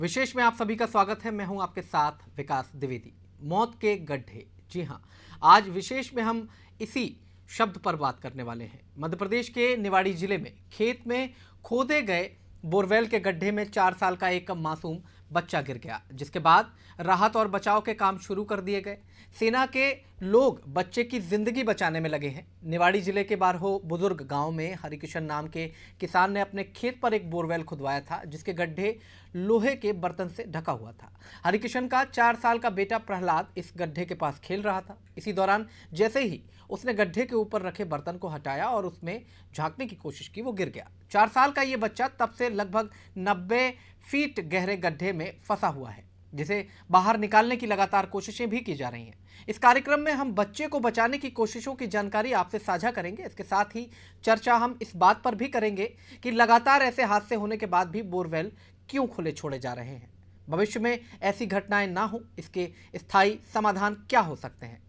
विशेष में आप सभी का स्वागत है। मैं हूं आपके साथ विकास द्विवेदी। मौत के गड्ढे, जी हां, आज विशेष में हम इसी शब्द पर बात करने वाले हैं। मध्य प्रदेश के निवाड़ी जिले में खेत में खोदे गए बोरवेल के गड्ढे में 4 साल का एक मासूम बच्चा गिर गया, जिसके बाद राहत और बचाव के काम शुरू कर दिए गए। सेना के लोग बच्चे की जिंदगी बचाने में लगे हैं। निवाड़ी जिले के बारहो बुजुर्ग गांव में हरिकिशन नाम के किसान ने अपने खेत पर एक बोरवेल खुदवाया था, जिसके गड्ढे लोहे के बर्तन से ढका हुआ था। हरिकिशन का 4 साल का बेटा प्रहलाद इस गड्ढे के पास खेल रहा था। इसी दौरान जैसे ही उसने गड्ढे के ऊपर रखे बर्तन को हटाया और उसमें झांकने की कोशिश की, वो गिर गया। 4 साल का ये बच्चा तब से लगभग 90 फीट गहरे गड्ढे में फंसा हुआ है, जिसे बाहर निकालने की लगातार कोशिशें भी की जा रही हैं। इस कार्यक्रम में हम बच्चे को बचाने की कोशिशों की जानकारी आपसे साझा करेंगे। इसके साथ ही चर्चा हम इस बात पर भी करेंगे कि लगातार ऐसे हादसे होने के बाद भी बोरवेल क्यों खुले छोड़े जा रहे हैं। भविष्य में ऐसी घटनाएं ना हो, इसके स्थायी समाधान क्या हो सकते हैं।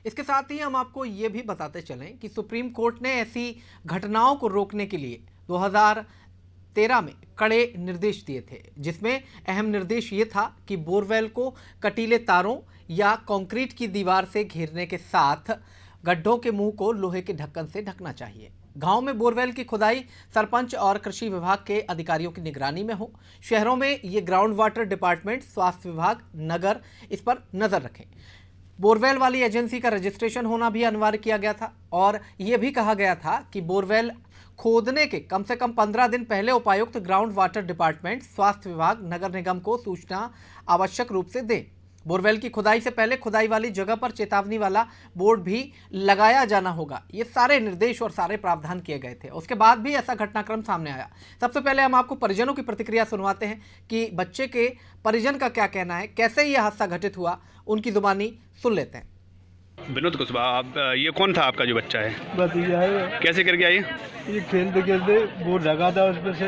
इसके साथ ही हम आपको ये भी बताते चलें कि सुप्रीम कोर्ट ने ऐसी घटनाओं को रोकने के लिए 2013 में कड़े निर्देश दिए थे, जिसमें अहम निर्देश ये था कि बोरवेल को कटीले तारों या कंक्रीट की दीवार से घेरने के साथ गड्ढों के मुंह को लोहे के ढक्कन से ढकना चाहिए। गांव में बोरवेल की खुदाई सरपंच और कृषि विभाग के अधिकारियों की निगरानी में हो। शहरों में ये ग्राउंड वाटर डिपार्टमेंट, स्वास्थ्य विभाग, नगर इस पर नजर रखें। बोरवेल वाली एजेंसी का रजिस्ट्रेशन होना भी अनिवार्य किया गया था और यह भी कहा गया था कि बोरवेल खोदने के कम से कम 15 दिन पहले उपायुक्त, ग्राउंड वाटर डिपार्टमेंट, स्वास्थ्य विभाग, नगर निगम को सूचना आवश्यक रूप से दें। बोरवेल की खुदाई से पहले खुदाई वाली जगह पर चेतावनी वाला बोर्ड भी लगाया जाना होगा। ये सारे निर्देश और सारे प्रावधान किए गए थे। उसके बाद भी ऐसा घटनाक्रम सामने आया। सबसे पहले हम आपको परिजनों की प्रतिक्रिया सुनवाते हैं कि बच्चे के परिजन का क्या कहना है, कैसे यह हादसा घटित हुआ, उनकी जुबानी सुन लेते हैं। विनोद कुशवाहा, आप ये कौन था आपका जो बच्चा है? भतीजा है। कैसे गिर गया ये खेलते खेलते बोर्ड लगा था, उस पर से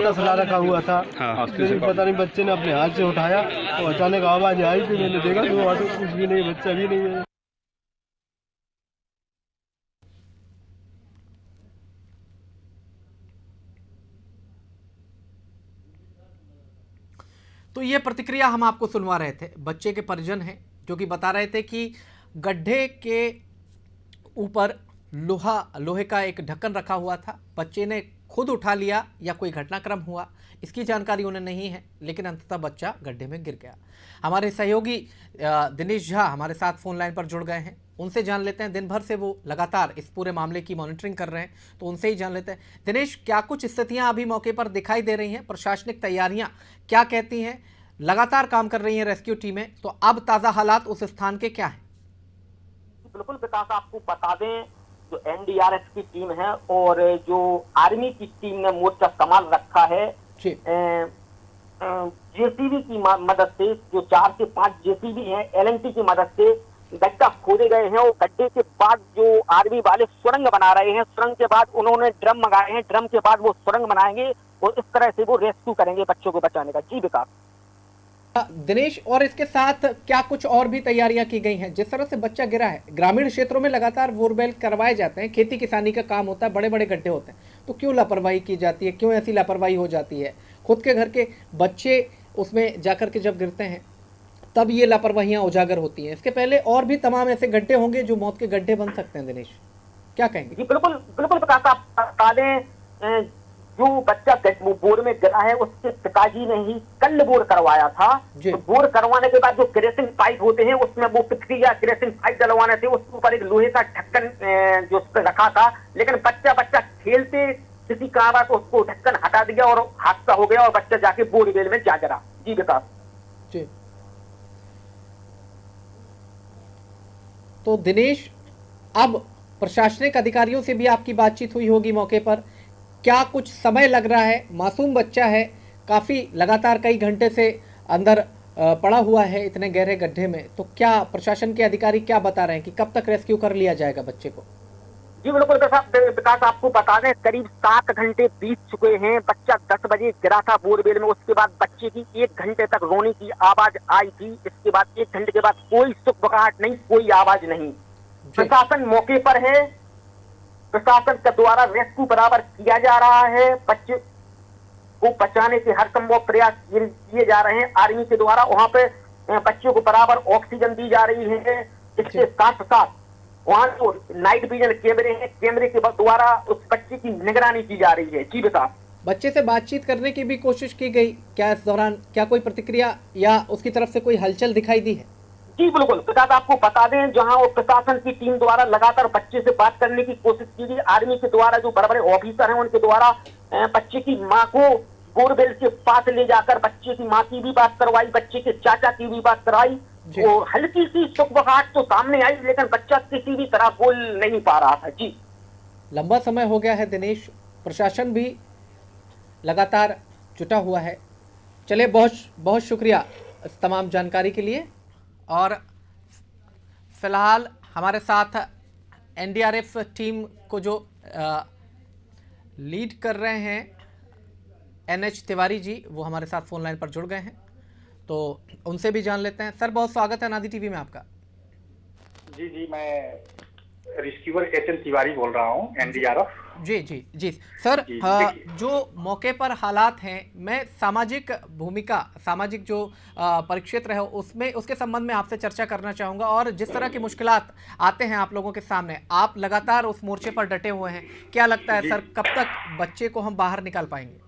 तसला रखा हुआ था। हाँ। पता नहीं बच्चे ने अपने हाथ से उठाया तो अचानक आवाज आई थी, मैंने देखा तो कुछ भी नहीं, बच्चा भी नहीं है। तो ये प्रतिक्रिया हम आपको सुनवा रहे थे। बच्चे के परिजन हैं जो कि बता रहे थे कि गड्ढे के ऊपर लोहे का एक ढक्कन रखा हुआ था। बच्चे ने खुद उठा लिया या कोई घटनाक्रम हुआ, इसकी जानकारी उन्हें नहीं है, लेकिन अंततः बच्चा गड्ढे में गिर गया। हमारे सहयोगी दिनेश झा हमारे साथ फोन लाइन पर जुड़ गए हैं। उनसे जान लेते हैं, दिन भर से वो लगातार इस पूरे मामले की मॉनिटरिंग कर रहे हैं, तो उनसे ही जान लेते हैं। दिनेश, क्या कुछ स्थितियां अभी मौके पर दिखाई दे रही हैं? प्रशासनिक तैयारियां क्या कहती हैं? लगातार काम कर रही हैं रेस्क्यू टीमें, तो अब ताज़ा हालात उस स्थान के क्या हैं? बिल्कुल विकास, आपको बता दें, जो एनडीआरएफ की टीम है और जो आर्मी की टीम ने मोर्चा संभाल रखा है, जेसीबी की मदद से, जो 4 से 5 जेसीबी हैं, एलएनटी की मदद से गड्ढा खोदे गए हैं। और गड्ढे के बाद जो आर्मी वाले सुरंग बना रहे हैं, सुरंग के बाद उन्होंने ड्रम मंगाए हैं, ड्रम के बाद वो सुरंग बनाएंगे और इस तरह से वो रेस्क्यू करेंगे बच्चों को बचाने का। जी विकास। दिनेश, और इसके साथ क्या कुछ और भी तैयारियां की गई हैं? जिस तरह से बच्चा गिरा है, ग्रामीण क्षेत्रों में लगातार बोरवेल करवाए जाते हैं, खेती किसानी का काम होता है, बड़े बड़े गड्ढे होते हैं, तो क्यों लापरवाही की जाती है? क्यों ऐसी लापरवाही हो जाती है? खुद के घर के बच्चे उसमें जाकर के जब गिरते हैं तब ये लापरवाहियां उजागर होती हैं। इसके पहले और भी तमाम ऐसे गड्ढे होंगे जो मौत के गड्ढे बन सकते हैं। दिनेश, क्या कहेंगे? जी बिल्कुल बिल्कुल विकास, आप बता दें, जो बच्चा बोर में गिरा है उसके पिताजी ने ही कल बोर करवाया था। तो बोर करवाने के बाद जो क्रेसिंग पाइप होते हैं उसमें वो प्रक्रिया क्रेसिंग पाइप डलवाने थे, उसके ऊपर एक लोहे का ढक्कन जो उस पर रखा था, लेकिन बच्चा खेलते किसी कारण से उसको ढक्कन हटा दिया और हादसा हो गया और बच्चा जाके बोरवेल में जा गिरा। जी विकास। जी, तो दिनेश, अब प्रशासनिक अधिकारियों से भी आपकी बातचीत हुई होगी मौके पर, क्या कुछ समय लग रहा है? मासूम बच्चा है, काफ़ी लगातार कई घंटे से अंदर पड़ा हुआ है इतने गहरे गड्ढे में, तो क्या प्रशासन के अधिकारी क्या बता रहे हैं कि कब तक रेस्क्यू कर लिया जाएगा बच्चे को? जी बिल्कुल विकास, आपको बता दें करीब 7 घंटे बीत चुके हैं। बच्चा 10 बजे गिरा था बोरवेल में, उसके बाद बच्चे की 1 घंटे तक रोने की आवाज आई थी। इसके बाद 1 घंटे के बाद कोई सुखबकाहट नहीं, कोई आवाज नहीं। प्रशासन मौके पर है, प्रशासन के द्वारा रेस्क्यू बराबर किया जा रहा है। बच्चे को बचाने के हर संभव प्रयास किए जा रहे हैं आर्मी के द्वारा। वहां पे बच्चों को बराबर ऑक्सीजन दी जा रही है। इसके साथ साथ वहां जो नाइट विजन कैमरे हैं, कैमरे के द्वारा उस बच्चे की निगरानी की जा रही है। जी बता, बच्चे से बातचीत करने की भी कोशिश की गई क्या इस दौरान? क्या कोई प्रतिक्रिया या उसकी तरफ से कोई हलचल दिखाई दी है? जी बिल्कुल विकास, आपको बता दें जहां वो प्रशासन की टीम द्वारा लगातार बच्चे से बात करने की कोशिश की गई। आर्मी के द्वारा जो बड़े बड़े ऑफिसर हैं उनके द्वारा बच्चे की माँ को बोरवेल के पास ले जाकर बच्चे की माँ की भी बात करवाई, बच्चे के चाचा की भी बात करवाई। वो हल्की सी सुखबकाहट तो सामने आई, लेकिन बच्चा किसी भी तरह बोल नहीं पा रहा था। जी, लंबा समय हो गया है दिनेश, प्रशासन भी लगातार जुटा हुआ है। चलिए, बहुत बहुत शुक्रिया इस तमाम जानकारी के लिए। और फिलहाल हमारे साथ एनडीआरएफ टीम को जो लीड कर रहे हैं NH तिवारी जी, वो हमारे साथ फोन लाइन पर जुड़ गए हैं, तो उनसे भी जान लेते हैं। सर, बहुत स्वागत है नादी टीवी में आपका। जी, मैं रिस्क्यूअर HN तिवारी बोल रहा हूँ, एनडीआरएफ। जी सर, जो मौके पर हालात हैं, मैं सामाजिक भूमिका, सामाजिक जो परिक्षेत्र है उसमें, उसके संबंध में आपसे चर्चा करना चाहूँगा। और जिस तरह की मुश्किलात आते हैं आप लोगों के सामने, आप लगातार उस मोर्चे पर डटे हुए हैं, क्या लगता है सर कब तक बच्चे को हम बाहर निकाल पाएंगे?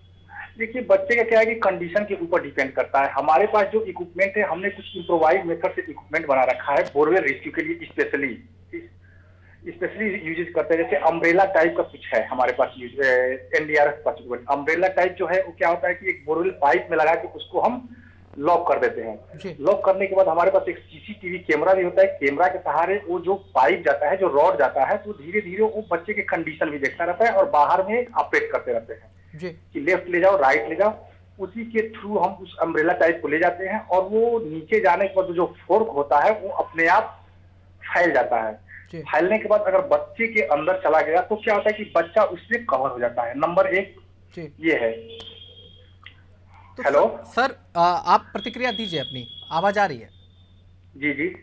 देखिए, बच्चे का क्या है कि कंडीशन के ऊपर डिपेंड करता है। हमारे पास जो इक्विपमेंट है, हमने कुछ इम्प्रोवाइज मेथड से इक्विपमेंट बना रखा है बोरवेल रेस्क्यू के लिए स्पेशली यूज करते हैं। जैसे अम्ब्रेला टाइप का कुछ है हमारे पास एनडीआरएफ पास। अम्ब्रेला टाइप जो है वो क्या होता है कि एक बोरवेल पाइप में लगा के उसको हम लॉक कर देते हैं। लॉक करने के बाद हमारे पास एक सीसीटीवी कैमरा भी होता है। कैमरा के सहारे वो जो पाइप जाता है, जो रॉड जाता है, तो धीरे धीरे वो बच्चे के कंडीशन भी देखता रहता है और बाहर में ऑपरेट करते रहते हैं कि लेफ्ट ले जाओ, राइट ले जाओ। उसी के थ्रू हम उस अम्ब्रेला टाइप को ले जाते हैं और वो नीचे जाने के बाद जो फोर्क होता है वो अपने आप फैल जाता है। फैलने के बाद अगर बच्चे के अंदर चला गया तो क्या होता है कि बच्चा उससे कवर हो जाता है। नंबर 1 ये है। तो हेलो सर, आप प्रतिक्रिया दीजिए, अपनी आवाज आ रही है? जी।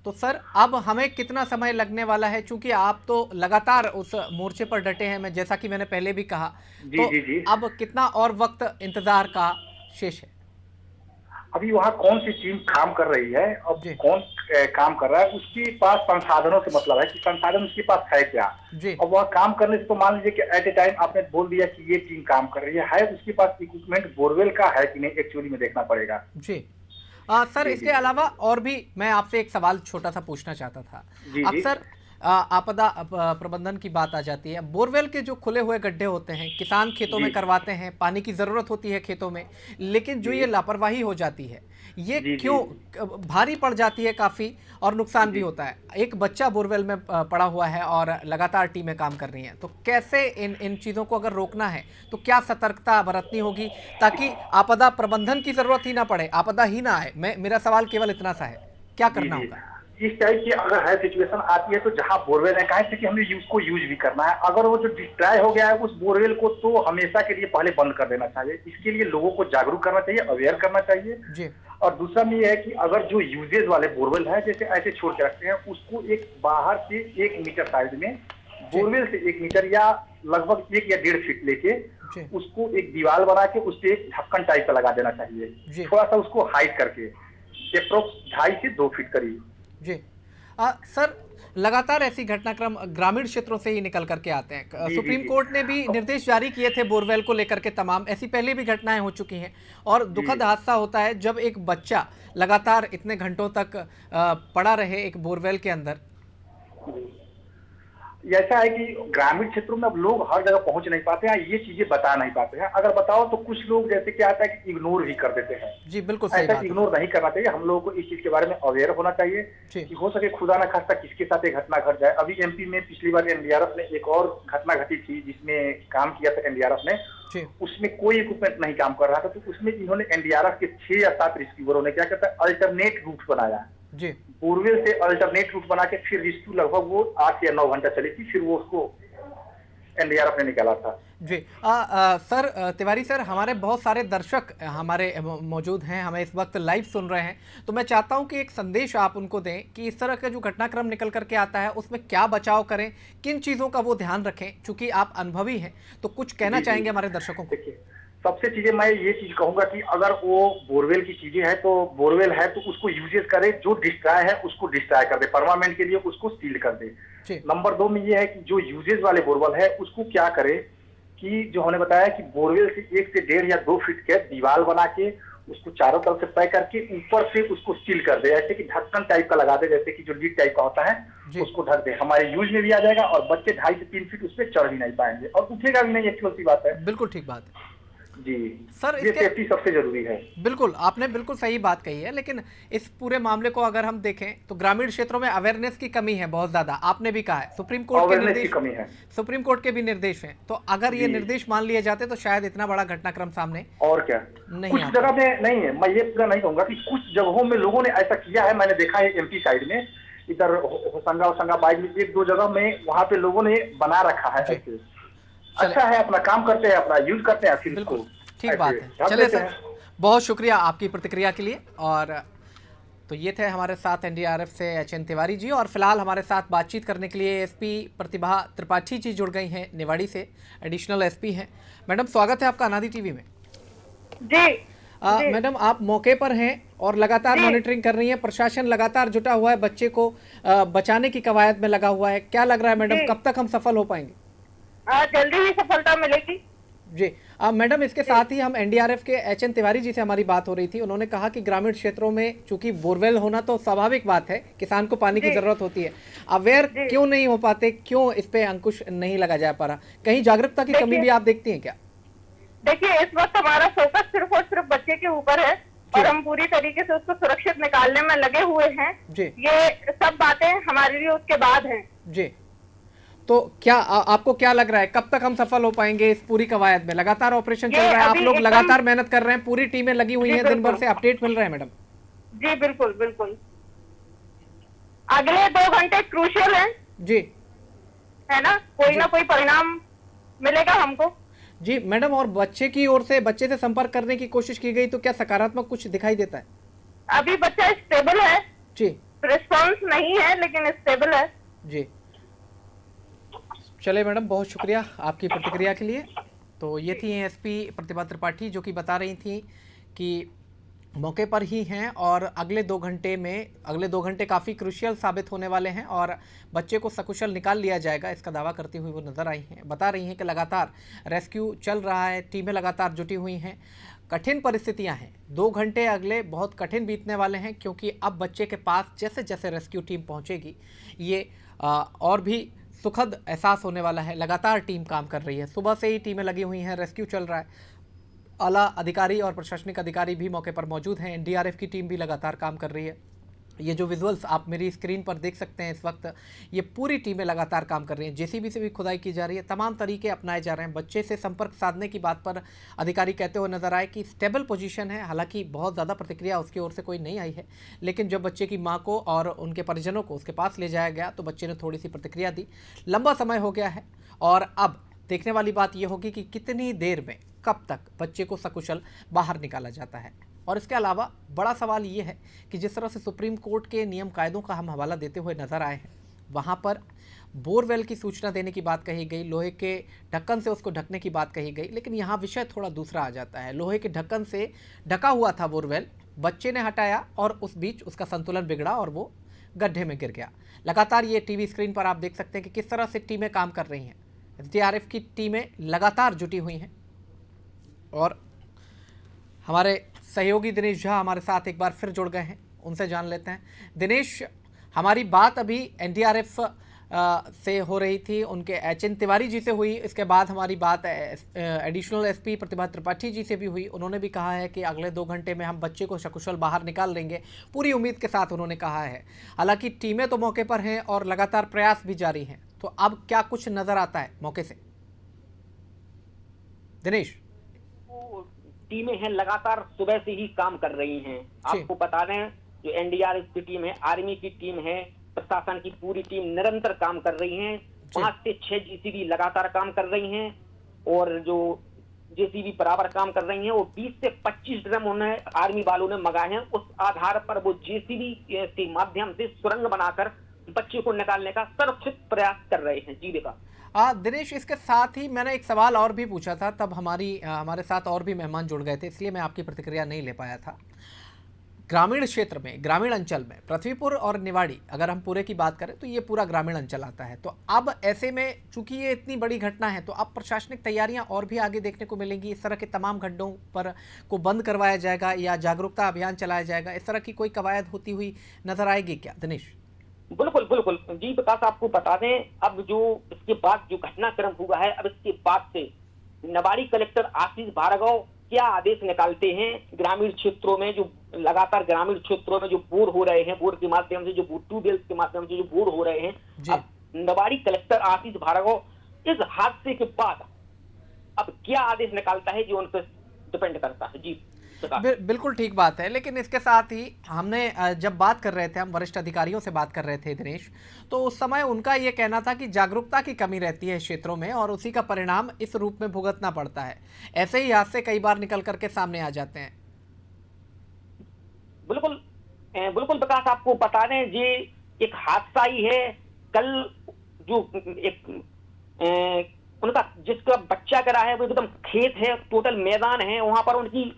तो सर, अब हमें कितना समय लगने वाला है, चूंकि आप तो लगातार उस मोर्चे पर डटे हैं, मैं जैसा कि मैंने पहले भी कहा, जी। अब कितना और वक्त इंतजार का शेष है? अभी वहाँ कौन सी टीम काम कर रही है और कौन काम कर रहा है, उसके पास संसाधनों से मतलब है कि संसाधन उसके पास है क्या। और वह काम करने से तो मान लीजिए कि एट ए टाइम आपने बोल दिया कि ये टीम काम कर रही है उसके पास इक्विपमेंट बोरवेल का है कि नहीं, एक्चुअली में देखना पड़ेगा। जी सर, इसके अलावा और भी मैं आपसे एक सवाल छोटा सा पूछना चाहता था। अक्सर आपदा प्रबंधन की बात आ जाती है। बोरवेल के जो खुले हुए गड्ढे होते हैं, किसान खेतों में करवाते हैं, पानी की ज़रूरत होती है खेतों में, लेकिन जो ये लापरवाही हो जाती है, ये क्यों भारी पड़ जाती है काफ़ी, और नुकसान भी होता है। एक बच्चा बोरवेल में पड़ा हुआ है और लगातार टीमें काम कर रही हैं, तो कैसे इन चीज़ों को अगर रोकना है तो क्या सतर्कता बरतनी होगी ताकि आपदा प्रबंधन की ज़रूरत ही ना पड़े, आपदा ही ना आए? मेरा सवाल केवल इतना सा है, क्या करना होगा? इस टाइप की अगर है सिचुएशन आती है तो जहां बोरवेल है, कहें कि हमने उसको यूज भी करना है। अगर वो जो डिस्ट्रॉय हो गया है उस बोरवेल को तो हमेशा के लिए पहले बंद कर देना चाहिए। इसके लिए लोगों को जागरूक करना चाहिए, अवेयर करना चाहिए। और दूसरा में ये है कि अगर जो यूजेज वाले बोरवेल है, जैसे ऐसे छोड़ के रखते हैं, उसको एक बाहर से 1 मीटर साइज में, बोरवेल से 1 मीटर या लगभग 1 या 1.5 फीट लेके उसको एक दीवार बना के उस पर एक ढक्कन टाइप का लगा देना चाहिए, थोड़ा सा उसको हाइट करके, अप्रोक्स 2.5 से 2 फीट करीब। जी सर, लगातार ऐसी घटनाक्रम ग्रामीण क्षेत्रों से ही निकल करके आते हैं। सुप्रीम कोर्ट ने भी निर्देश जारी किए थे बोरवेल को लेकर के, तमाम ऐसी पहले भी घटनाएं हो चुकी हैं, और दुखद हादसा होता है जब एक बच्चा लगातार इतने घंटों तक पड़ा रहे एक बोरवेल के अंदर। ऐसा है कि ग्रामीण क्षेत्रों में अब लोग हर जगह पहुंच नहीं पाते हैं, ये चीजें बता नहीं पाते हैं। अगर बताओ तो कुछ लोग जैसे क्या आता है कि इग्नोर भी कर देते हैं। जी बिल्कुल सही ऐसा बात है। इग्नोर नहीं करना चाहिए। हम लोगों को इस चीज के बारे में अवेयर होना चाहिए कि हो सके खुदा न खास्ता किसके साथ एक घटना घट जाए। अभी एमपी में पिछली बार एनडीआरएफ ने एक और घटना घटी थी जिसमें काम किया था एनडीआरएफ ने, उसमें कोई इक्विपमेंट नहीं काम कर रहा था, तो उसमें इन्होंने एनडीआरएफ के 6 या 7 रेस्क्यूअरों ने क्या कहता है अल्टरनेट रूट बनाया जी, बोरवेल से अल्टरनेट रूट बना के फिर रेस्क्यू लगभग वो 8 या 9 घंटा चली थी, फिर वो उसको एनडीआरएफ ने निकाला था। जी सर तिवारी सर, हमारे बहुत सारे दर्शक हमारे मौजूद हैं, हमें इस वक्त लाइव सुन रहे हैं, तो मैं चाहता हूं कि एक संदेश आप उनको दें कि इस तरह का जो घटनाक्रम निकल करके आता है उसमें क्या बचाव करें, किन चीज़ों का वो ध्यान रखें, चूंकि आप अनुभवी हैं तो कुछ कहना चाहेंगे हमारे दर्शकों को? देखिए, सबसे चीजें मैं ये चीज कहूंगा कि अगर वो बोरवेल की चीजें हैं तो बोरवेल है तो उसको यूजेस करे, जो डिस्ट्रॉय है उसको डिस्ट्रॉय कर दे, परमानेंट के लिए उसको सील कर दे। नंबर 2 में ये है कि जो यूजेस वाले बोरवेल है उसको क्या करे कि जो हमने बताया कि बोरवेल से 1 से 1.5 या 2 फीट के दीवार बना के उसको चारों तरफ से पैक करके ऊपर से उसको सील कर दे, ऐसे कि ढक्कन टाइप का लगा दे, जैसे कि जो लीड टाइप का होता है उसको ढक दे। हमारे यूज में भी आ जाएगा और बच्चे 2.5 से 3 फीट उस पर चढ़ भी नहीं पाएंगे और उठेगा भी नहीं। एक्चुअल सी बात है। बिल्कुल ठीक बात है जी सर, ये सेफ्टी सबसे जरूरी है। बिल्कुल, आपने बिल्कुल सही बात कही है, लेकिन इस पूरे मामले को अगर हम देखें तो ग्रामीण क्षेत्रों में अवेयरनेस की कमी है बहुत ज्यादा। आपने भी कहा है सुप्रीम कोर्ट के निर्देश, कमी है, सुप्रीम कोर्ट के भी निर्देश हैं, तो अगर ये निर्देश मान लिए जाते तो शायद इतना बड़ा घटनाक्रम सामने और क्या नहीं। कुछ जगह में नहीं है, मैं ये पूरा नहीं कहूंगा कि कुछ जगहों में लोगों ने ऐसा किया है, मैंने देखा है एमपी साइड में, इधर होशंगाबाद में 1-2 जगह में वहां पे लोगों ने बना रखा है। अच्छा है, अपना काम करते हैं, अपना यूज करते हैं, फिर इसको ठीक बात है। चलिए सर, बहुत शुक्रिया आपकी प्रतिक्रिया के लिए। और तो ये थे हमारे साथ एनडीआरएफ से एचएन तिवारी जी, और फिलहाल हमारे साथ बातचीत करने के लिए एसपी प्रतिभा त्रिपाठी जी जुड़ गई हैं, निवाड़ी से एडिशनल एसपी हैं। मैडम स्वागत है आपका अनादि टीवी में। जी मैडम, आप मौके पर हैं और लगातार मॉनिटरिंग कर रही हैं, प्रशासन लगातार जुटा हुआ है, बच्चे को बचाने की कवायद में लगा हुआ है, क्या लग रहा है मैडम, कब तक हम सफल हो पाएंगे? जल्दी ही सफलता मिलेगी जी। मैडम, इसके साथ ही हम एनडीआरएफ के एचएन तिवारी जी से हमारी बात हो रही थी, उन्होंने कहा कि ग्रामीण क्षेत्रों में चूंकि बोरवेल होना तो स्वाभाविक बात है, किसान को पानी की जरूरत होती है, अवेयर क्यों नहीं हो पाते, क्यों इस पे अंकुश नहीं लगा जा पा रहा, कहीं जागरूकता की कमी भी आप देखती हैं क्या? देखिए, इस वक्त हमारा फोकस सिर्फ और सिर्फ बच्चे के ऊपर है और हम पूरी तरीके से उसको सुरक्षित निकालने में लगे हुए हैं। ये सब बातें हमारे लिए उसके बाद हैं। जी, तो क्या आपको क्या लग रहा है, कब तक हम सफल हो पाएंगे इस पूरी कवायद में? लगातार ऑपरेशन चल रहा है, आप लोग लगातार मेहनत कर रहे हैं, पूरी टीमें लगी हुई हैं, दिन भर से अपडेट मिल रहे हैं मैडम। जी बिल्कुल बिल्कुल, अगले 2 घंटे क्रूशियल हैं जी, है ना, कोई ना कोई परिणाम मिलेगा हमको। जी मैडम, और बच्चे की ओर से, बच्चे से संपर्क करने की कोशिश की गई तो क्या सकारात्मक कुछ दिखाई देता है? अभी बच्चा स्टेबल है जी, रिस्पॉन्स नहीं है लेकिन स्टेबल है जी। चले मैडम, बहुत शुक्रिया आपकी प्रतिक्रिया के लिए। तो ये थी एसपी प्रतिभा त्रिपाठी जो कि बता रही थी कि मौके पर ही हैं और अगले 2 घंटे काफ़ी क्रूशियल साबित होने वाले हैं और बच्चे को सकुशल निकाल लिया जाएगा, इसका दावा करती हुई वो नज़र आई हैं। बता रही हैं कि लगातार रेस्क्यू चल रहा है, टीमें लगातार जुटी हुई हैं, कठिन परिस्थितियां हैं, 2 घंटे अगले बहुत कठिन बीतने वाले हैं, क्योंकि अब बच्चे के पास जैसे जैसे रेस्क्यू टीम पहुंचेगी ये और भी सुखद एहसास होने वाला है। लगातार टीम काम कर रही है, सुबह से ही टीमें लगी हुई हैं, रेस्क्यू चल रहा है, आला अधिकारी और प्रशासनिक अधिकारी भी मौके पर मौजूद हैं, एनडीआरएफ की टीम भी लगातार काम कर रही है। ये जो विजुअल्स आप मेरी स्क्रीन पर देख सकते हैं इस वक्त, ये पूरी टीमें लगातार काम कर रही हैं, जेसीबी से भी खुदाई की जा रही है, तमाम तरीके अपनाए जा रहे हैं। बच्चे से संपर्क साधने की बात पर अधिकारी कहते हुए नजर आए कि स्टेबल पोजीशन है, हालांकि बहुत ज़्यादा प्रतिक्रिया उसकी ओर से कोई नहीं आई है, लेकिन जब बच्चे की माँ को और उनके परिजनों को उसके पास ले जाया गया तो बच्चे ने थोड़ी सी प्रतिक्रिया दी। लंबा समय हो गया है और अब देखने वाली बात यह होगी कि कितनी देर में, कब तक बच्चे को सकुशल बाहर निकाला जाता है। और इसके अलावा बड़ा सवाल ये है कि जिस तरह से सुप्रीम कोर्ट के नियम कायदों का हम हवाला देते हुए नज़र आए हैं, वहाँ पर बोरवेल की सूचना देने की बात कही गई, लोहे के ढक्कन से उसको ढकने की बात कही गई, लेकिन यहाँ विषय थोड़ा दूसरा आ जाता है। लोहे के ढक्कन से ढका हुआ था बोरवेल, बच्चे ने हटाया और उस बीच उसका संतुलन बिगड़ा और वो गड्ढे में गिर गया। लगातार ये टीवी स्क्रीन पर आप देख सकते हैं कि किस तरह से टीमें काम कर रही हैं। एसडीआरएफ की टीमें लगातार जुटी हुई हैं और हमारे सहयोगी दिनेश झा हमारे साथ एक बार फिर जुड़ गए हैं, उनसे जान लेते हैं। दिनेश, हमारी बात अभी एनडीआरएफ से हो रही थी, उनके एचएन तिवारी जी से हुई। इसके बाद हमारी बात एडिशनल एसपी प्रतिभा त्रिपाठी जी से भी हुई। उन्होंने भी कहा है कि अगले 2 घंटे में हम बच्चे को सकुशल बाहर निकाल लेंगे, पूरी उम्मीद के साथ उन्होंने कहा है। हालांकि टीमें तो मौके पर हैं और लगातार प्रयास भी जारी हैं। तो अब क्या कुछ नजर आता है मौके से, दिनेश? टीमें हैं, लगातार सुबह से ही काम कर रही हैं। आपको बता दें, जो एनडीआरएफ की टीम है, आर्मी की टीम है, प्रशासन की पूरी टीम निरंतर काम कर रही है। 5 से 6 जेसीबी लगातार काम कर रही हैं और जो जेसीबी बराबर काम कर रही हैं, वो 20 से 25 ड्रम उन्हें आर्मी वालों ने मंगाए हैं। उस आधार पर वो जेसीबी के माध्यम से सुरंग बनाकर बच्चे को निकालने का सर्वश्रेष्ठ प्रयास कर रहे हैं। जी विकास। दिनेश, इसके साथ ही मैंने एक सवाल और भी पूछा था, तब हमारे साथ और भी मेहमान जुड़ गए थे, इसलिए मैं आपकी प्रतिक्रिया नहीं ले पाया था। ग्रामीण क्षेत्र में, ग्रामीण अंचल में पृथ्वीपुर और निवाड़ी, अगर हम पूरे की बात करें तो ये पूरा ग्रामीण अंचल आता है। तो अब ऐसे में चूंकि ये इतनी बड़ी घटना है, तो अब प्रशासनिक तैयारियां और भी आगे देखने को मिलेंगी। इस तरह के तमाम गड्ढों पर को बंद करवाया जाएगा या जागरूकता अभियान चलाया जाएगा, इस तरह की कोई कवायद होती हुई नजर आएगी क्या, दिनेश? बिल्कुल बिल्कुल जी विकास, आपको बता दें, अब जो इसके बाद जो घटनाक्रम हुआ है, अब इसके बाद से निवाड़ी कलेक्टर आशीष भार्गव क्या आदेश निकालते हैं ग्रामीण क्षेत्रों में, जो लगातार ग्रामीण क्षेत्रों में जो बोर हो रहे हैं, बोर के माध्यम से, जो ट्यूबवेल्स के माध्यम से जो बोर हो रहे हैं, अब निवाड़ी कलेक्टर आशीष भार्गव इस हादसे के बाद अब क्या आदेश निकालता है, जो उन पर डिपेंड करता है। जी बिल्कुल ठीक बात है। लेकिन इसके साथ ही हमने जब बात कर रहे थे, हम वरिष्ठ अधिकारियों से बात कर रहे थे दिनेश, तो उस समय उनका ये कहना था कि जागरूकता की कमी रहती है क्षेत्रों में और उसी का परिणाम इस रूप में भुगतना पड़ता है। ऐसे ही हादसे कई बार निकल करके सामने आ जाते हैं। बिल्कुल बिल्कुल विकास, आपको बता दें, ये एक हादसा ही है। कल जो एक उनका जिसका बच्चा गिरा है, वो एकदम खेत है, टोटल मैदान है, वहां पर उनकी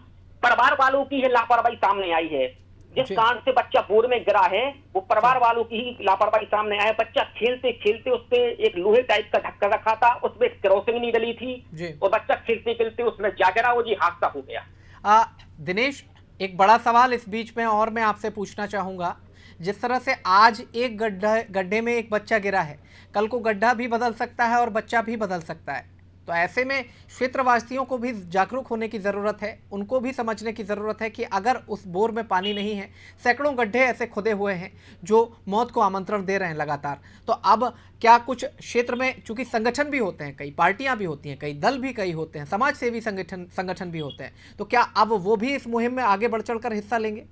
परिवार वालों की है लापरवाही सामने आई है। जिस कारण से बच्चा बोर में गिरा है, वो परिवार वालों की ही लापरवाही सामने आया है। बच्चा खेलते खेलते उस पे एक लोहे टाइप का ढक्कन रखा था, उसमें क्रॉसिंग नहीं डली थी और बच्चा खेलते खेलते उसमें जा गिरा, वो जी हादसा हो गया। दिनेश, एक बड़ा सवाल इस बीच में और मैं आपसे पूछना चाहूंगा, जिस तरह से आज एक गड्ढे में एक बच्चा गिरा है, कल को गड्ढा भी बदल सकता है और बच्चा भी बदल सकता है। तो ऐसे में क्षेत्रवासियों को भी जागरूक होने की ज़रूरत है, उनको भी समझने की ज़रूरत है कि अगर उस बोर में पानी नहीं है, सैकड़ों गड्ढे ऐसे खुदे हुए हैं जो मौत को आमंत्रण दे रहे हैं लगातार। तो अब क्या कुछ क्षेत्र में, चूंकि संगठन भी होते हैं, कई पार्टियां भी होती हैं, कई दल भी कई होते हैं, समाज सेवी संगठन भी होते हैं, तो क्या अब वो भी इस मुहिम में आगे बढ़ चढ़कर हिस्सा लेंगे?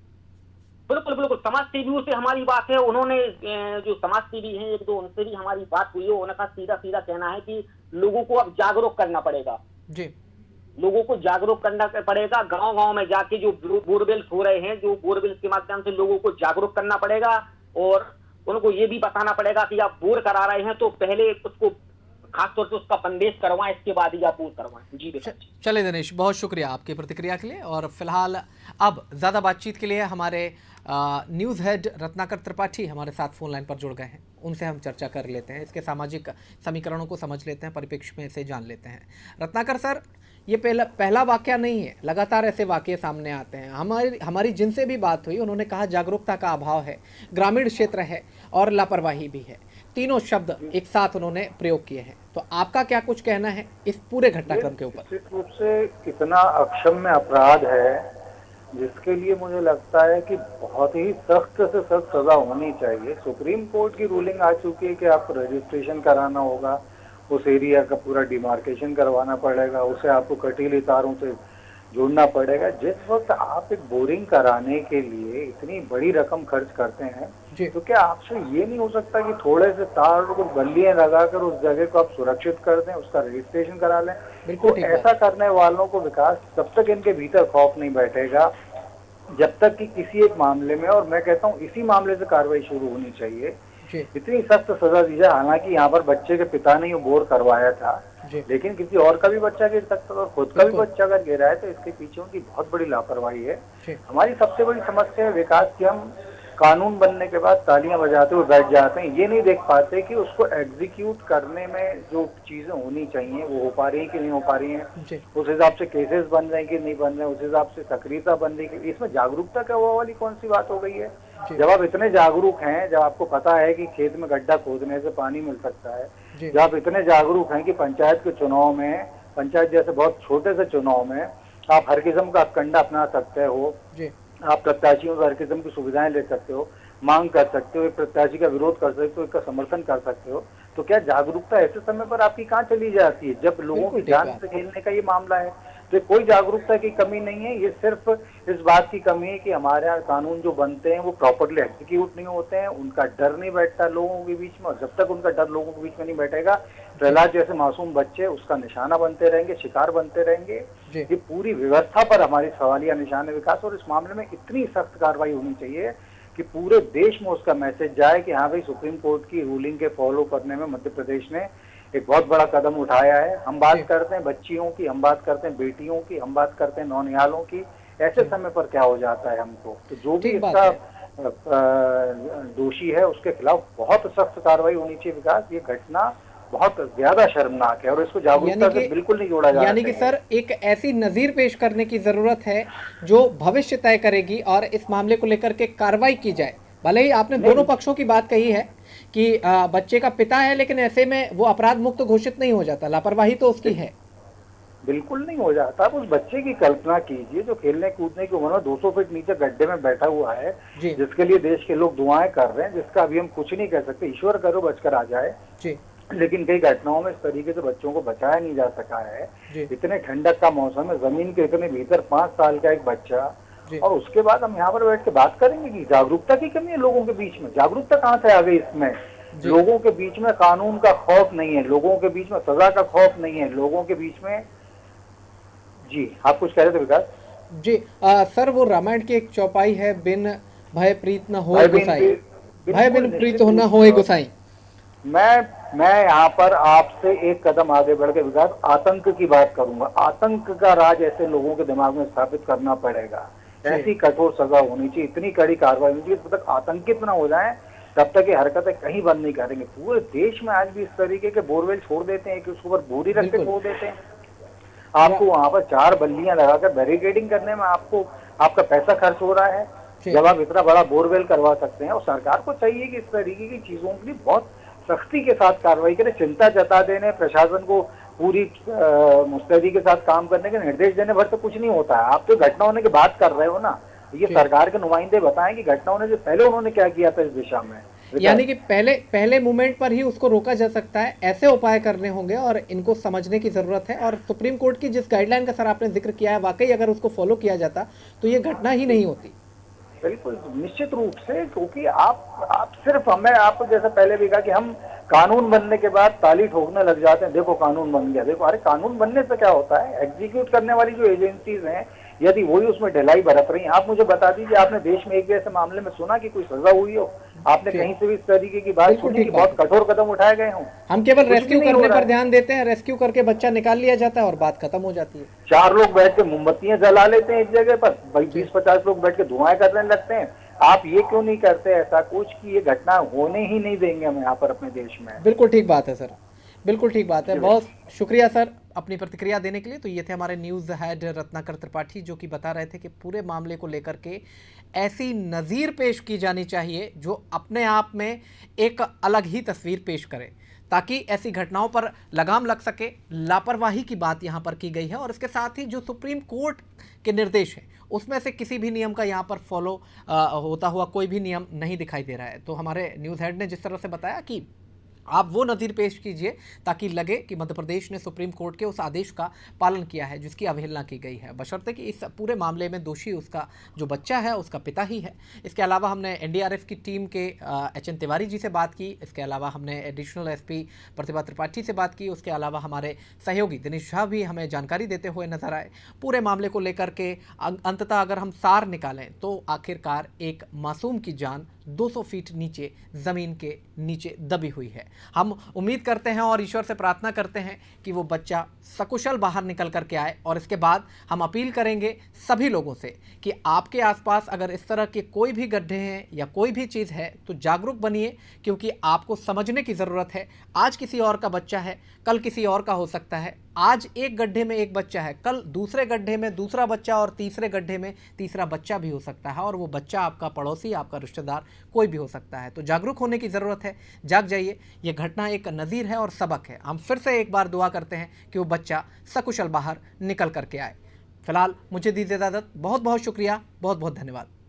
बिल्कुल बिल्कुल, समाज सेवियों से हमारी बात है, उन्होंने जो समाज सेवी हैं, एक दो उनसे भी हमारी बात हुई है। उनका सीधा सीधा कहना है कि लोगों को अब जागरूक करना पड़ेगा जी, लोगों को जागरूक करना पड़ेगा। गांव गांव में जाके जो बोरवेल्स हो रहे हैं, जो बोरवेल्स के माध्यम से लोगों को जागरूक करना पड़ेगा और उनको ये भी बताना पड़ेगा कि आप बोर करा रहे हैं तो पहले उसको खासतौर से उसका बंदेज करवाएं, इसके बाद ही आप बोर करवाएं। जी चलिए दिनेश, बहुत शुक्रिया आपकी प्रतिक्रिया के लिए। और फिलहाल अब ज़्यादा बातचीत के लिए हमारे न्यूज़ हेड रत्नाकर त्रिपाठी हमारे साथ फोन लाइन पर जुड़ गए हैं, उनसे हम चर्चा कर लेते हैं, इसके सामाजिक समीकरणों को समझ लेते हैं, परिप्रेक्ष्य में इसे जान लेते हैं। रत्नाकर सर, ये पहला वाकया नहीं है, लगातार ऐसे वाकये सामने आते हैं। हमारी जिनसे भी बात हुई, उन्होंने कहा जागरूकता का अभाव है, ग्रामीण क्षेत्र है और लापरवाही भी है। तीनों शब्द एक साथ उन्होंने प्रयोग किए हैं। तो आपका क्या कुछ कहना है इस पूरे घटनाक्रम के ऊपर? निश्चित रूप से इतना अक्षम्य अपराध है जिसके लिए मुझे लगता है कि बहुत ही सख्त से सख्त सजा होनी चाहिए। सुप्रीम कोर्ट की रूलिंग आ चुकी है कि आपको रजिस्ट्रेशन कराना होगा, उस एरिया का पूरा डिमार्केशन करवाना पड़ेगा, उसे आपको कटीली तारों से जोड़ना पड़ेगा। जिस वक्त आप एक बोरिंग कराने के लिए इतनी बड़ी रकम खर्च करते हैं, तो क्या आपसे ये नहीं हो सकता कि थोड़े से तार को बल्लियां लगाकर उस जगह को आप सुरक्षित कर दें, उसका रजिस्ट्रेशन करा लें? तो ऐसा करने वालों को विकास, तब तक इनके भीतर खौफ नहीं बैठेगा जब तक कि किसी एक मामले में, और मैं कहता हूँ इसी मामले से कार्रवाई शुरू होनी चाहिए, इतनी सख्त सजा दी जाए। हालांकि यहाँ पर बच्चे के पिता ने बोर करवाया था, लेकिन किसी और का भी बच्चा गिर सकता था और खुद का भी बच्चा अगर गिरा है तो इसके पीछे उनकी बहुत बड़ी लापरवाही है। हमारी सबसे बड़ी समस्या है विकास की हम कानून बनने के बाद तालियां बजाते हुए बैठ जाते हैं, ये नहीं देख पाते कि उसको एग्जीक्यूट करने में जो चीजें होनी चाहिए वो हो पा रही है कि नहीं हो पा रही हैं, उस हिसाब से केसेस बन रहे हैं कि नहीं बन रहे हैं, उस हिसाब से सक्रियता बन रही है। इसमें जागरूकता क्या हुआ वाली कौन सी बात हो गई है? जब आप इतने जागरूक हैं, जब आपको पता है कि खेत में गड्ढा खोदने से पानी मिल सकता है, जब आप इतने जागरूक हैं कि पंचायत के चुनाव में, पंचायत जैसे बहुत छोटे से चुनाव में आप हर किस्म का कंडा अपना सकते हो, आप प्रत्याशियों से हर किस्म की सुविधाएं ले सकते हो, मांग कर सकते हो, एक प्रत्याशी का विरोध कर सकते हो, इसका समर्थन कर सकते हो, तो क्या जागरूकता ऐसे समय पर आपकी कहाँ चली जाती है जब लोगों की जान से खेलने का ये मामला है? तो कोई जागरूकता की कमी नहीं है, ये सिर्फ इस बात की कमी है कि हमारे यहाँ कानून जो बनते हैं वो प्रॉपरली एग्जीक्यूट नहीं होते हैं, उनका डर नहीं बैठता लोगों के बीच में, और जब तक उनका डर लोगों के बीच में नहीं बैठेगा, प्रहलाद जैसे मासूम बच्चे उसका निशाना बनते रहेंगे, शिकार बनते रहेंगे। ये पूरी व्यवस्था पर हमारी सवालिया निशान है विकास, और इस मामले में इतनी सख्त कार्रवाई होनी चाहिए कि पूरे देश में उसका मैसेज जाए कि हाँ भाई, सुप्रीम कोर्ट की रूलिंग के फॉलो करने में मध्य प्रदेश ने एक बहुत बड़ा कदम उठाया है। हम बात करते हैं बच्चियों की, हम बात करते हैं बेटियों की, हम बात करते हैं नौनिहालों की, ऐसे समय पर क्या हो जाता है हमको? तो जो भी इसका दोषी है उसके खिलाफ बहुत सख्त कार्रवाई होनी चाहिए विकास। ये घटना बहुत ज्यादा शर्मनाक है और इसको जागरूकता से बिल्कुल नहीं जोड़ा जा रहा है। यानी कि सर, एक ऐसी नजीर पेश करने की जरूरत है जो भविष्य तय करेगी और इस मामले को लेकर के कार्रवाई की जाए। भले ही आपने दोनों पक्षों की बात कही है कि बच्चे का पिता है, लेकिन ऐसे में वो अपराध मुक्त घोषित नहीं हो जाता, लापरवाही तो उसकी है। बिल्कुल नहीं हो जाता। आप उस बच्चे की कल्पना कीजिए जो खेलने कूदने की उम्र में 200 फीट नीचे गड्ढे में बैठा हुआ है, जिसके लिए देश के लोग दुआएं कर रहे हैं, जिसका अभी हम कुछ नहीं कह सकते, ईश्वर करो बचकर आ जाए। लेकिन कई घटनाओं में इस तरीके से बच्चों को बचाया नहीं जा सका है। इतने ठंडक का मौसम है, जमीन के इतने भीतर 5 साल का एक बच्चा, और उसके बाद हम यहाँ पर बैठ के बात करेंगे कि जागरूकता की कमी है लोगों के बीच में। जागरूकता कहाँ से आ गई इसमें? लोगों के बीच में कानून का खौफ नहीं है, लोगों के बीच में सजा का खौफ नहीं है, लोगों के बीच में। जी, आप कुछ कह रहे थे विकास? जी सर, वो रामायण की एक चौपाई है, बिन भय प्रीत न होए गोसाई, भय बिन प्रीत न होए गोसाई। मैं यहाँ पर आपसे एक कदम आगे बढ़ के विकास आतंक की बात करूंगा। आतंक का राज ऐसे लोगों के दिमाग में स्थापित करना पड़ेगा। ऐसी कठोर सजा होनी चाहिए, इतनी कड़ी कार्रवाई होनी चाहिए, जब तक आतंकित ना हो जाए तब तक ये हरकतें कहीं बंद नहीं करेंगे। पूरे देश में आज भी इस तरीके के बोरवेल छोड़ देते हैं कि उसके ऊपर बोरी रख के छोड़ देते हैं। आपको वहां पर 4 बल्लियां लगाकर बैरिकेडिंग करने में आपका पैसा खर्च हो रहा है, जब आप इतना बड़ा बोरवेल करवा सकते हैं। और सरकार को चाहिए कि इस तरीके की चीजों के लिए बहुत सख्ती के साथ कार्रवाई करें, चिंता जता देने, प्रशासन को पूरी मुस्तैदी के साथ काम करने के निर्देश देने भर तो कुछ नहीं होता है। आप तो घटना होने की बात कर रहे हो ना, ये सरकार के नुमाइंदे बताएं कि घटना होने से पहले उन्होंने क्या किया था इस दिशा में। यानी कि पहले मूवमेंट पर ही उसको रोका जा सकता है, ऐसे उपाय करने होंगे और इनको समझने की जरूरत है। और सुप्रीम कोर्ट की जिस गाइडलाइन का सर आपने जिक्र किया है, वाकई अगर उसको फॉलो किया जाता तो ये घटना ही नहीं होती। बिल्कुल, निश्चित रूप से, क्योंकि आप सिर्फ हमें आपको जैसे पहले भी कहा कि हम कानून बनने के बाद ताली ठोकने लग जाते हैं, देखो कानून बन गया, देखो। अरे कानून बनने से क्या होता है? एग्जीक्यूट करने वाली जो एजेंसीज हैं, यदि वही उसमें ढिलाई बरत रही हैं, आप मुझे बता दीजिए, आपने देश में एक जैसे मामले में सुना कि कोई सजा हुई हो? आपने कहीं से भी इस तरीके की बात सुनी कि बहुत कठोर कदम उठाए गए हों? हम केवल रेस्क्यू करने पर ध्यान देते हैं, रेस्क्यू करके बच्चा निकाल लिया जाता है और बात खत्म हो जाती है। 4 लोग बैठ के मोमबत्तियां जला लेते हैं एक जगह पर, 20-50 लोग बैठ के धुआं करने लगते हैं। आप ये क्यों नहीं करते ऐसा कुछ कि ये घटना होने ही नहीं देंगे हम यहाँ पर अपने देश में? बिल्कुल ठीक बात है सर, बिल्कुल ठीक बात है। बहुत शुक्रिया सर अपनी प्रतिक्रिया देने के लिए। तो ये थे हमारे न्यूज़ हेड रत्नाकर त्रिपाठी, जो कि बता रहे थे कि पूरे मामले को लेकर के ऐसी नज़ीर पेश की जानी चाहिए जो अपने आप में एक अलग ही तस्वीर पेश करे, ताकि ऐसी घटनाओं पर लगाम लग सके। लापरवाही की बात यहाँ पर की गई है और इसके साथ ही जो सुप्रीम कोर्ट के निर्देश हैं उसमें से किसी भी नियम का यहाँ पर फॉलो होता हुआ कोई भी नियम नहीं दिखाई दे रहा है। तो हमारे न्यूज़ हेड ने जिस तरह से बताया कि आप वो नज़ीर पेश कीजिए ताकि लगे कि मध्य प्रदेश ने सुप्रीम कोर्ट के उस आदेश का पालन किया है जिसकी अवहेलना की गई है, बशर्ते कि इस पूरे मामले में दोषी उसका जो बच्चा है उसका पिता ही है। इसके अलावा हमने एनडीआरएफ की टीम के एचएन तिवारी जी से बात की, इसके अलावा हमने एडिशनल एसपी प्रतिभा त्रिपाठी से बात की, उसके अलावा हमारे सहयोगी दिनेश झा भी हमें जानकारी देते हुए नजर आए। पूरे मामले को लेकर के अंततः अगर हम सार निकालें तो आखिरकार एक मासूम की जान 200 फीट नीचे ज़मीन के नीचे दबी हुई है। हम उम्मीद करते हैं और ईश्वर से प्रार्थना करते हैं कि वो बच्चा सकुशल बाहर निकल करके आए। और इसके बाद हम अपील करेंगे सभी लोगों से कि आपके आसपास अगर इस तरह के कोई भी गड्ढे हैं या कोई भी चीज़ है तो जागरूक बनिए, क्योंकि आपको समझने की ज़रूरत है। आज किसी और का बच्चा है, कल किसी और का हो सकता है। आज एक गड्ढे में एक बच्चा है, कल दूसरे गड्ढे में दूसरा बच्चा और तीसरे गड्ढे में तीसरा बच्चा भी हो सकता है, और वो बच्चा आपका पड़ोसी, आपका रिश्तेदार, कोई भी हो सकता है। तो जागरूक होने की ज़रूरत है, जाग जाइए। ये घटना एक नज़ीर है और सबक है। हम फिर से एक बार दुआ करते हैं कि वो बच्चा सकुशल बाहर निकल करके आए। फिलहाल मुझे दीजिए इजाज़त। बहुत बहुत शुक्रिया, बहुत बहुत धन्यवाद।